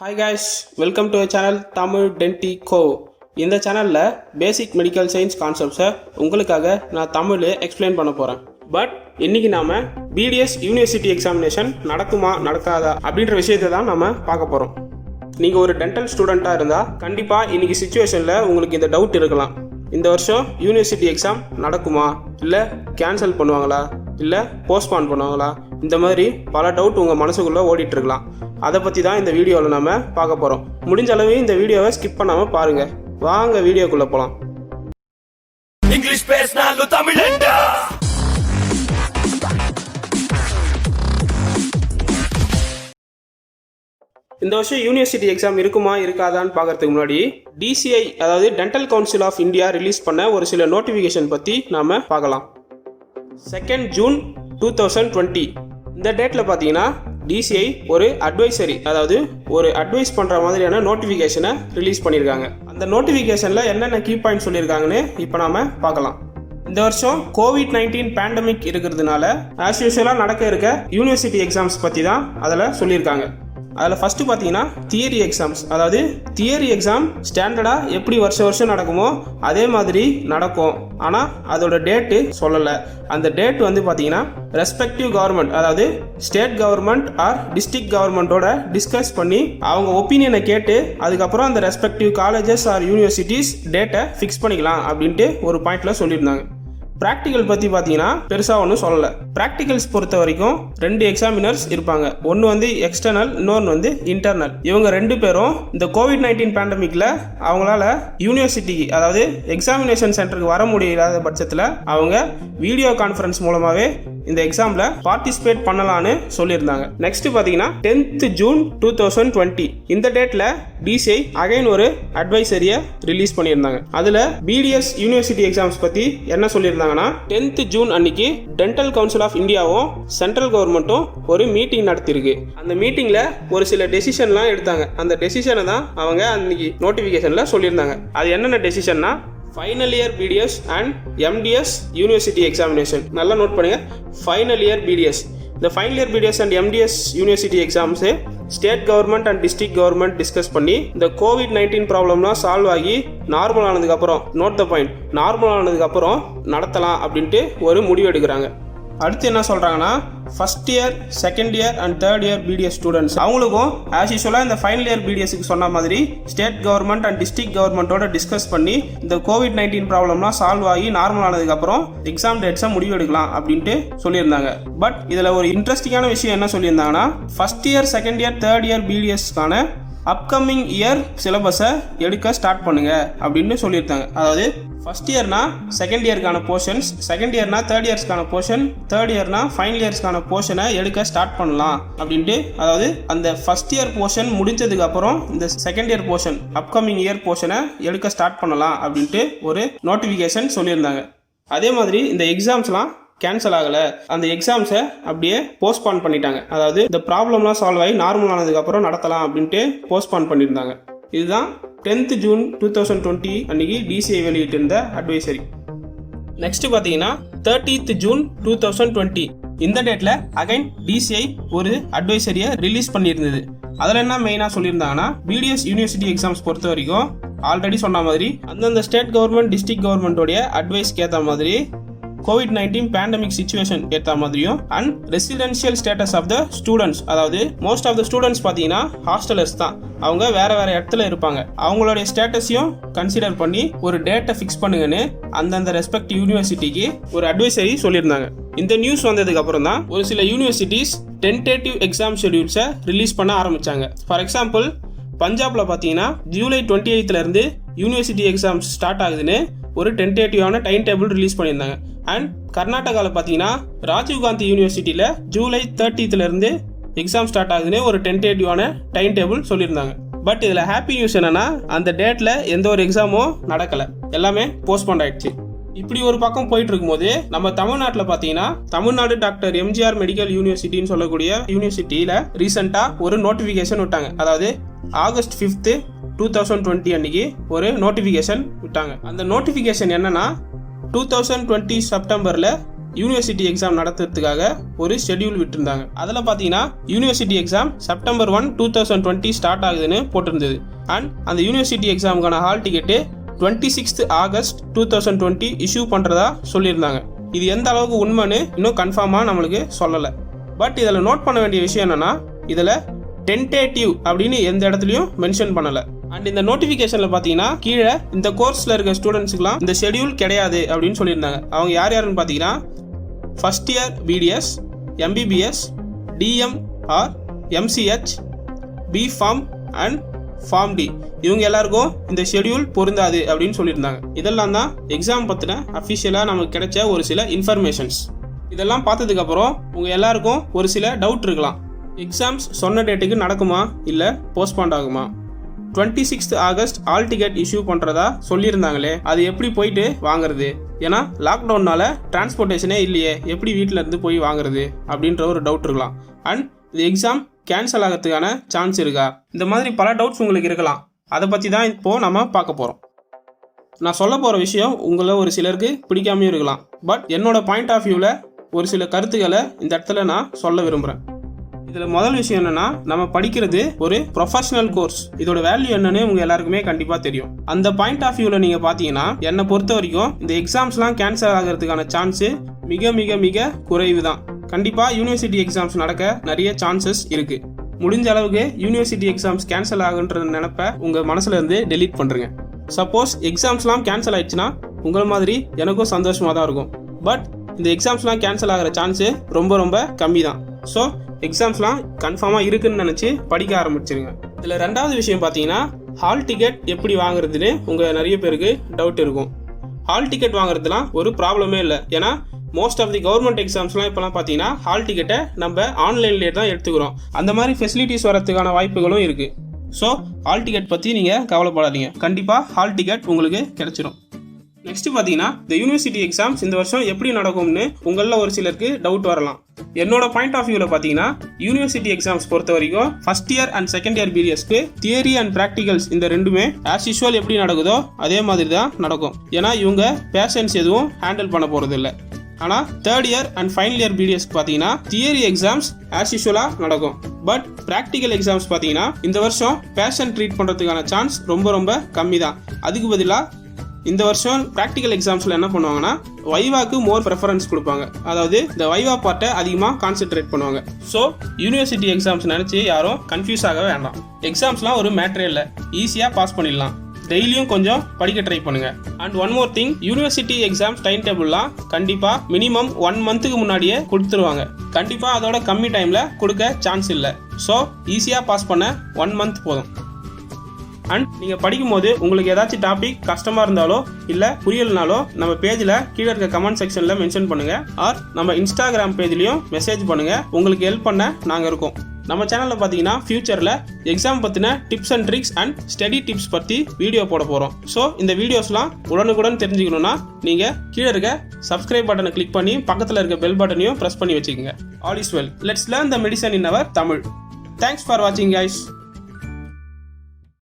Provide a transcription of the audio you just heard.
Hi guys, welcome to our channel Tamil Dentico. இந்த சேனலில் basic medical science கான்செப்ட்ஸை உங்களுக்காக நான் தமிழில் எக்ஸ்பிளைன் பண்ண போகிறேன். பட் இன்றைக்கி நாம் பிடிஎஸ் யூனிவர்சிட்டி எக்ஸாமினேஷன் நடக்குமா நடக்காதா அப்படின்ற விஷயத்தை தான் நம்ம பார்க்க போகிறோம். நீங்கள் ஒரு டென்டல் ஸ்டூடெண்ட்டாக இருந்தால் கண்டிப்பாக இன்றைக்கி சுச்சுவேஷனில் உங்களுக்கு இந்த டவுட் இருக்கலாம். இந்த வருஷம் யூனிவர்சிட்டி எக்ஸாம் நடக்குமா, இல்லை கேன்சல் பண்ணுவாங்களா, இல்லை போஸ்ட்பான் பண்ணுவாங்களா, இந்த மாதிரி பல டவுட் உங்கள் மனசுக்குள்ளே ஓடிட்டுருக்கலாம். அதை பற்றி தான் இந்த வீடியோவில் நம்ம பார்க்க போகிறோம். முடிஞ்ச அளவு இந்த வீடியோவை ஸ்கிப் பண்ணாமல் பாருங்கள். வாங்க வீடியோக்குள்ளே போகலாம். இங்கிலீஷ் பேசினாலும் தமிழண்டா. இந்த வருஷம் யூனிவர்சிட்டி எக்ஸாம் இருக்குமா இருக்காதான்னு பார்க்கறதுக்கு முன்னாடி DCI அதாவது dental council of India release பண்ண ஒரு சில நோட்டிஃபிகேஷன் பற்றி நாம் பார்க்கலாம். 2 ஜூன் 2020 இந்த டேட்டில் பார்த்தீங்கன்னா DCI ஒரு அட்வைசரி அதாவது ஒரு அட்வைஸ் பண்ணுற மாதிரியான நோட்டிஃபிகேஷனை ரிலீஸ் பண்ணியிருக்காங்க. அந்த நோட்டிஃபிகேஷனில் என்னென்ன கீ பாயிண்ட் சொல்லியிருக்காங்கன்னு இப்போ நாம் பார்க்கலாம். இந்த வருஷம் COVID-19 பேண்டமிக் இருக்கிறதுனால ஆஸ் யூஷுவலாக நடக்க இருக்க யூனிவர்சிட்டி எக்ஸாம்ஸ் பற்றி தான் அதில் சொல்லியிருக்காங்க. அதில் ஃபஸ்ட்டு பார்த்தீங்கன்னா தியரி எக்ஸாம்ஸ், அதாவது தியரி எக்ஸாம் ஸ்டாண்டர்டாக எப்படி வருஷம் நடக்குமோ அதே மாதிரி நடக்கும். ஆனால் அதோட டேட்டு சொல்லலை. அந்த டேட் வந்து பார்த்தீங்கன்னா ரெஸ்பெக்டிவ் கவர்மெண்ட் அதாவது ஸ்டேட் கவர்மெண்ட் ஆர் டிஸ்ட்ரிக்ட் கவர்மெண்ட்டோட டிஸ்கஸ் பண்ணி அவங்க ஒப்பீனியனை கேட்டு அதுக்கப்புறம் அந்த ரெஸ்பெக்டிவ் காலேஜஸ் ஆர் யூனிவர்சிட்டிஸ் டேட்டை ஃபிக்ஸ் பண்ணிக்கலாம் அப்படின்ட்டு ஒரு பாயிண்டில் சொல்லியிருந்தாங்க. ப்ராக்டிக்கல் பற்றி பார்த்தீங்கன்னா பெருசாக ஒன்றும் சொல்லலை. ப்ராக்டிகல்ஸ் பொறுத்த வரைக்கும் 2 எக்ஸாமினர்ஸ் இருப்பாங்க. ஒன்று வந்து எக்ஸ்டர்னல், இன்னொன்று வந்து இன்டர்னல். இவங்க 2 பேரும் இந்த COVID-19 பேண்டமிக்கில் அவங்களால யூனிவர்சிட்டிக்கு அதாவது எக்ஸாமினேஷன் சென்டருக்கு வர முடியாத பட்சத்தில் அவங்க வீடியோ கான்ஃபரன்ஸ் மூலமாகவே இந்த எக்ஸாமில் பார்ட்டிசிபேட் பண்ணலான்னு சொல்லியிருந்தாங்க. நெக்ஸ்ட் பார்த்தீங்கன்னா 10th ஜூன் 2020 இந்த டேட்டில் DCI அகைன் ஒரு அட்வைசரியை ரிலீஸ் பண்ணியிருந்தாங்க. அதில் BDS யூனிவர்சிட்டி எக்ஸாம்ஸ் பற்றி என்ன சொல்லியிருந்தாங்கன்னா 10th ஜூன் அன்னைக்கு டென்டல் கவுன்சில் ஆஃப் இந்தியாவும் சென்ட்ரல் கவர்மெண்ட்டும் ஒரு மீட்டிங் நடத்திருக்கு. அந்த மீட்டிங்கில் ஒரு சில டெசிஷன்லாம் எடுத்தாங்க. அந்த டெசிஷனை தான் அவங்க அன்னைக்கு நோட்டிஃபிகேஷனில் சொல்லியிருந்தாங்க. அது என்னென்ன டெசிஷன்னா final year BDS and MDS university examination. நல்லா நோட் பண்ணுங்க, ஃபைனல் இயர் BDS. இந்த final year BDS and MDS university exams state government and district government discuss பண்ணி இந்த COVID-19 ப்ராப்ளம்லாம் சால்வ் ஆகி நார்மல் ஆனதுக்கப்புறம், நோட் த பாயிண்ட், நார்மல் ஆனதுக்கப்புறம் நடத்தலாம் அப்படின்ட்டு ஒரு முடிவு எடுக்கிறாங்க. அடுத்து என்ன சொல்கிறாங்கன்னா first year, second year and third year BDS students அவங்களுக்கும் ஆஸ் யூஷுவலாக இந்த ஃபைனல் இயர் BDSக்கு சொன்ன மாதிரி ஸ்டேட் கவர்மெண்ட் அண்ட் டிஸ்ட்ரிக்ட் கவர்மெண்ட்டோட டிஸ்கஸ் பண்ணி இந்த COVID-19 ப்ராப்ளம்லாம் சால்வ் ஆகி நார்மல் ஆனதுக்கப்புறம் எக்ஸாம் டேட்ஸை முடிவு எடுக்கலாம் அப்படின்ட்டு சொல்லியிருந்தாங்க. பட் இதில் ஒரு இன்ட்ரெஸ்டிங்கான விஷயம் என்ன சொல்லியிருந்தாங்கன்னா first year, second year, third year BDSக்கான அப்கமிங் இயர் சிலபஸை எடுக்க ஸ்டார்ட் பண்ணுங்க அப்படின்னு சொல்லியிருந்தாங்க. அதாவது ஃபஸ்ட் இயர்னா செகண்ட் இயர்க்கான போர்ஷன்ஸ், செகண்ட் இயர்னா தேர்ட் இயர்ஸ்க்கான போர்ஷன், தேர்ட் இயர்னா ஃபைனல் இயர்ஸ்க்கான போர்ஷனை எடுக்க ஸ்டார்ட் பண்ணலாம் அப்படின்ட்டு. அதாவது அந்த ஃபஸ்ட் இயர் போர்ஷன் முடிஞ்சதுக்கு அப்புறம் இந்த second year portion, upcoming year போர்ஷனை எடுக்க ஸ்டார்ட் பண்ணலாம் அப்படின்ட்டு ஒரு நோட்டிஃபிகேஷன் சொல்லியிருந்தாங்க. அதே மாதிரி இந்த எக்ஸாம்ஸ்லாம் கேன்சல் ஆகலை, அந்த எக்ஸாம்ஸை அப்படியே போஸ்ட்பான் பண்ணிட்டாங்க. அதாவது இந்த ப்ராப்ளம்லாம் சால்வ் ஆகி நார்மல் ஆனதுக்கப்புறம் நடத்தலாம் அப்படின்ட்டு போஸ்ட்பான் பண்ணியிருந்தாங்க. இதுதான் 10th ஜூன் 2020 அன்னைக்கு DCI வெளியிட்டிருந்த அட்வைசரி. நெக்ஸ்ட் பார்த்தீங்கன்னா 30th ஜூன் 2020 இந்த டேட்டில் அகைன் DCI ஒரு அட்வைசரியை ரிலீஸ் பண்ணியிருந்தது. அதில் என்ன மெயினாக சொல்லியிருந்தாங்கன்னா BDS யூனிவர்சிட்டி எக்ஸாம்ஸ் பொறுத்த வரைக்கும் ஆல்ரெடி சொன்ன மாதிரி அந்தந்த ஸ்டேட் கவர்மெண்ட், டிஸ்ட்ரிக்ட் கவர்மெண்ட்டோடைய அட்வைஸ்க்கு ஏற்ற மாதிரி COVID-19 பேண்டமிக் சிச்சுவேஷன் ஏற்ற மாதிரியும் and residential status of the students, அதாவது மோஸ்ட் ஆஃப் த ஸ்டூடெண்ட்ஸ் பார்த்தீங்கன்னா ஹாஸ்டலர்ஸ் தான், அவங்க வேற இடத்துல இருப்பாங்க, அவங்களுடைய ஸ்டேட்டஸையும் கன்சிடர் பண்ணி ஒரு டேட்டை ஃபிக்ஸ் பண்ணுங்கன்னு அந்தந்த ரெஸ்பெக்டிவ் யூனிவர்சிட்டிக்கு ஒரு அட்வைசரி சொல்லியிருந்தாங்க. இந்த நியூஸ் வந்ததுக்கு அப்புறம் தான் ஒரு சில யூனிவர்சிட்டிஸ் டென்டேட்டிவ் எக்ஸாம் ஷெடியூல்ஸை ரிலீஸ் பண்ண ஆரம்பிச்சாங்க. ஃபார் எக்ஸாம்பிள் பஞ்சாபில் பார்த்தீங்கன்னா ஜூலை 28 யூனிவர்சிட்டி எக்ஸாம்ஸ் ஸ்டார்ட் ஆகுதுன்னு ஒரு டென்டேட்டிவான டைம் டேபிள் ரிலீஸ் பண்ணியிருந்தாங்க. அண்ட் கர்நாடகாவில் பார்த்தீங்கன்னா ராஜீவ்காந்தி யூனிவர்சிட்டியில் ஜூலை 30 எக்ஸாம் ஸ்டார்ட் ஆகுதுன்னு ஒரு டென்டேட்டிவான டைம் டேபிள் சொல்லியிருந்தாங்க. பட் இதில் ஹாப்பி நியூஸ் என்னன்னா அந்த டேட்டில் எந்த ஒரு எக்ஸாமும் நடக்கலை, எல்லாமே போஸ்ட்போன் ஆயிடுச்சு. இப்படி ஒரு பக்கம் போயிட்டு இருக்கும்போது நம்ம தமிழ்நாட்டில் பார்த்தீங்கன்னா தமிழ்நாடு டாக்டர் MGR மெடிக்கல் யூனிவர்சிட்டின்னு சொல்லக்கூடிய யூனிவர்சிட்டியில் ரீசெண்டாக ஒரு நோட்டிஃபிகேஷன் விட்டாங்க. அதாவது ஆகஸ்ட் 5th 2020 அன்னைக்கு ஒரு நோட்டிஃபிகேஷன் விட்டாங்க. அந்த நோட்டிஃபிகேஷன் என்னன்னா 2020 செப்டம்பரில் யூனிவர்சிட்டி எக்ஸாம் நடத்துறதுக்காக ஒரு ஷெட்யூல் விட்டுருந்தாங்க. அதில் பார்த்தீங்கன்னா யூனிவர்சிட்டி எக்ஸாம் செப்டம்பர் 1, 2020 ஸ்டார்ட் ஆகுதுன்னு போட்டிருந்தது. அண்ட் அந்த யூனிவர்சிட்டி எக்ஸாமுக்கான hall ticket 26th August 2020 issue பண்ணுறதா சொல்லியிருந்தாங்க. இது எந்த அளவுக்கு உண்மைன்னு இன்னும் கன்ஃபார்மாக நம்மளுக்கு சொல்லலை. பட் இதில் நோட் பண்ண வேண்டிய விஷயம் என்னென்னா, இதில் டென்டேட்டிவ் அப்படின்னு எந்த இடத்துலையும் மென்ஷன் பண்ணலை. அண்ட் இந்த நோட்டிஃபிகேஷனில் பார்த்தீங்கன்னா கீழே இந்த கோர்ஸில் இருக்க ஸ்டூடெண்ட்ஸுக்குலாம் இந்த ஷெட்யூல் கிடையாது அப்படின்னு சொல்லியிருந்தாங்க. அவங்க யார் யாருன்னு பார்த்தீங்கன்னா first year BDS, MBBS, DM or MCh, B pharm and pharm D, இவங்க எல்லாருக்கும் இந்த ஷெட்யூல் பொருந்தாது அப்படின்னு சொல்லியிருந்தாங்க. இதெல்லாம் தான் எக்ஸாம் பற்றின அஃபிஷியலாக நமக்கு கிடைச்ச ஒரு சில இன்ஃபர்மேஷன்ஸ். இதெல்லாம் பார்த்ததுக்கப்புறம் உங்கள் எல்லாருக்கும் ஒரு சில டவுட் இருக்கலாம். எக்ஸாம்ஸ் சொன்ன டேட்டுக்கு நடக்குமா இல்லை போஸ்ட்பாண்ட் ஆகுமா? 26th August all ticket issue பண்ணுறதா சொல்லியிருந்தாங்களே, அது எப்படி போயிட்டு வாங்குறது? ஏன்னா லாக்டவுன்னால டிரான்ஸ்போர்ட்டேஷனே இல்லையே, எப்படி வீட்டில் இருந்து போய் வாங்குறது அப்படின்ற ஒரு டவுட் இருக்கலாம். அண்ட் இது எக்ஸாம் கேன்சல் ஆகிறதுக்கான சான்ஸ் இருக்கா? இந்த மாதிரி பல டவுட்ஸ் உங்களுக்கு இருக்கலாம். அதை பற்றி தான் இப்போது நம்ம பார்க்க போகிறோம். நான் சொல்ல போகிற விஷயம் உங்களை ஒரு சிலருக்கு பிடிக்காமையும் இருக்கலாம். பட் என்னோட பாயிண்ட் ஆஃப் வியூவில் ஒரு சில கருத்துக்களை இந்த இடத்துல நான் சொல்ல விரும்புகிறேன். இதில் முதல் விஷயம் என்னென்னா, நம்ம படிக்கிறது ஒரு ப்ரொஃபஷனல் கோர்ஸ். இதோட வேல்யூ என்னன்னு உங்கள் எல்லாருக்குமே கண்டிப்பாக தெரியும். அந்த பாயிண்ட் ஆஃப் வியூவில் நீங்கள் பார்த்தீங்கன்னா என்னை பொறுத்த வரைக்கும் இந்த எக்ஸாம்ஸ்லாம் கேன்சல் ஆகிறதுக்கான சான்ஸு மிக மிக மிக குறைவு தான். கண்டிப்பாக யூனிவர்சிட்டி எக்ஸாம்ஸ் நடக்க நிறைய சான்சஸ் இருக்குது. முடிஞ்ச அளவுக்கு யூனிவர்சிட்டி எக்ஸாம்ஸ் கேன்சல் ஆகுன்ற நினைப்பை உங்கள் மனசுல இருந்து டெலீட் பண்ணுறேங்க. சப்போஸ் எக்ஸாம்ஸ்லாம் கேன்சல் ஆயிடுச்சுன்னா உங்கள் மாதிரி எனக்கும் சந்தோஷமாக தான் இருக்கும். பட் இந்த எக்ஸாம்ஸ்லாம் கேன்சல் ஆகிற சான்ஸு ரொம்ப ரொம்ப கம்மி தான். ஸோ எக்ஸாம்ஸ்லாம் கன்ஃபார்மாக இருக்குன்னு நினச்சி படிக்க ஆரம்பிச்சிருங்க. இதில் ரெண்டாவது விஷயம் பார்த்தீங்கன்னா, ஹால் டிக்கெட் எப்படி வாங்குறதுன்னு உங்கள் நிறைய பேருக்கு டவுட் இருக்கும். ஹால் டிக்கெட் வாங்குறதுலாம் ஒரு ப்ராப்ளமே இல்லை. ஏன்னா மோஸ்ட் ஆஃப் தி கவர்மெண்ட் எக்ஸாம்ஸ்லாம் இப்போலாம் பார்த்தீங்கன்னா ஹால் டிக்கெட்டை நம்ம ஆன்லைன்லேயே தான் எடுத்துக்கிறோம். அந்த மாதிரி ஃபெசிலிட்டிஸ் வரதுக்கான வாய்ப்புகளும் இருக்குது. ஸோ ஹால் டிக்கெட் பற்றி நீங்கள் கவலைப்படாதீங்க, கண்டிப்பாக ஹால் டிக்கெட் உங்களுக்கு கிடைச்சிரும். நெக்ஸ்ட் பார்த்தீங்கன்னா, இந்த யூனிவர்சிட்டி எக்ஸாம்ஸ் இந்த வருஷம் எப்படி நடக்கும்னு உங்களில் ஒரு சிலருக்கு டவுட் வரலாம். என்னோட பாயிண்ட் ஆஃப் வியூவில் பார்த்தீங்கன்னா, யூனிவர்சிட்டி எக்ஸாம்ஸ் பொறுத்த வரைக்கும் first year and second year பிடிஎஸ்க்கு தியரி அண்ட் ப்ராக்டிகல்ஸ் இந்த ரெண்டுமே ஆஸ் யூஷுவல் எப்படி நடக்குதோ அதே மாதிரி தான் நடக்கும். ஏன்னா இவங்க பேஷன்ஸ் எதுவும் ஹேண்டில் பண்ண போகிறது இல்லை. ஆனால் third year and final year பிடிஎஸ்க்கு பார்த்தீங்கன்னா தியரி எக்ஸாம்ஸ் ஆஸ் யூஷுவலாக நடக்கும். பட் ப்ராக்டிக்கல் எக்ஸாம்ஸ் பார்த்தீங்கன்னா இந்த வருஷம் பேஷன் ட்ரீட் பண்ணுறதுக்கான சான்ஸ் ரொம்ப ரொம்ப கம்மி தான். அதுக்கு பதிலாக இந்த வருஷம் ப்ராக்டிக்கல் எக்ஸாம்ஸில் என்ன பண்ணுவாங்கன்னா வைவாக்கு மோர் ப்ரெஃபரன்ஸ் கொடுப்பாங்க. அதாவது இந்த வைவா பார்ட்டை அதிகமாக கான்சென்ட்ரேட் பண்ணுவாங்க. ஸோ யூனிவர்சிட்டி எக்ஸாம்ஸ் நினச்சி யாரும் கன்ஃபியூஸ் ஆக வேண்டாம். எக்ஸாம்ஸ்லாம் ஒரு மேட்டரே இல்லை, ஈஸியாக பாஸ் பண்ணிடலாம். டெய்லியும் கொஞ்சம் படிக்க ட்ரை பண்ணுங்க. And one more thing, university exams time டேபிள்லாம் கண்டிப்பாக மினிமம் 1 மந்த்துக்கு முன்னாடியே கொடுத்துருவாங்க. கண்டிப்பாக அதோட கம்மி டைமில் கொடுக்க சான்ஸ் இல்லை. ஸோ ஈஸியாக பாஸ் பண்ண 1 மந்த் போதும். அண்ட் நீங்கள் படிக்கும்போது உங்களுக்கு ஏதாச்சும் டாபிக் கஷ்டமாக இருந்தாலோ இல்லை புரியலனாலோ நம்ம பேஜில் கீழே இருக்க கமெண்ட் செக்ஷனில் மென்ஷன் பண்ணுங்கள். ஆர் நம்ம இன்ஸ்டாகிராம் பேஜ்லேயும் மெசேஜ் பண்ணுங்கள். உங்களுக்கு ஹெல்ப் பண்ண நாங்கள் இருக்கோம். நம்ம சேனலில் பார்த்தீங்கன்னா ஃபியூச்சரில் எக்ஸாம் பற்றின tips and tricks and study tips பற்றி வீடியோ போட போகிறோம். ஸோ இந்த வீடியோஸ்லாம் உடனுக்குடன் தெரிஞ்சுக்கணுன்னா நீங்கள் கீழே இருக்க சப்ஸ்கிரைப் பட்டனை கிளிக் பண்ணி பக்கத்தில் இருக்க பெல் பட்டனையும் ப்ரெஸ் பண்ணி வச்சுக்கோங்க. All is well. Let's learn the medicine in our Tamil. Thanks for வாட்சிங் கைஸ்.